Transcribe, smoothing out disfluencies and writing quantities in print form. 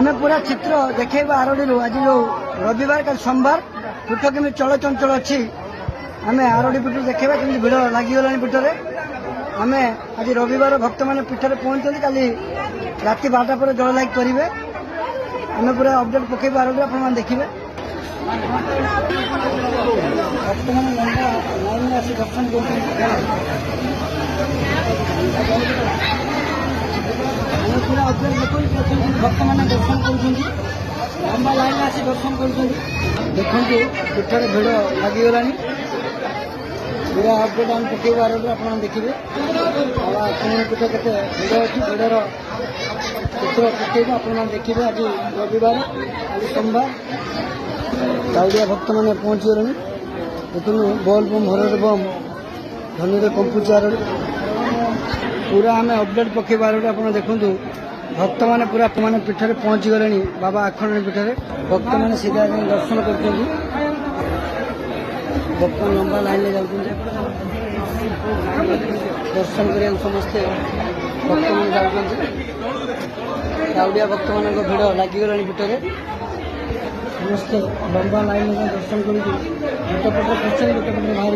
आम पूरा चित्र देखा आरोडी आज जो रविवार कल सोमवार पीठ केमी चलचंचल अच्छी आम आरोडी पीठ देखा कमी भिड़ लगिगला पीठरे आम आज रविवार भक्त मैंने पीठरे पहुंचते कल राति 12टा पर जल लाइक करेंगे आम पूरा अपडेट पकेबू आरोडी आप देखिए भक्त मैंने लंबा लाइन में आसी दर्शन कर पूरा अपडेट देखो भक्त मैंने दर्शन कर लंबा लाइन आसी दर्शन कर देखो पीठरे भिड़ लगिगला पूरा अपडेट आम पकेबू आरोडी आप देखिए पीठ के भिड़ अच्छी भिड़र चित्र पकेबू आप देखिए आज रविवार आज सोमवार दाउदिया भक्त मैंने पहुंची गले देखो बल बम हरर बम धनी कंपुची आरोडी पूरा आम अपडेट पकेबू आरोडी आप देखु भक्त मैंने पूरा मैंने पीठरे पहुंची गले बाबा आखंड पीठरे भक्त मैंने सीधा दर्शन कर भक्त लंबा लाइन में जाऊँ दर्शन करा समस्ते भक्त मैंने जाऊँ दाउदिया भक्त मान भिड़ लगिगला पीठरे समस्ते लंबा लाइन में दर्शन कर गोटे पटे पशे गोटे पटे बाहर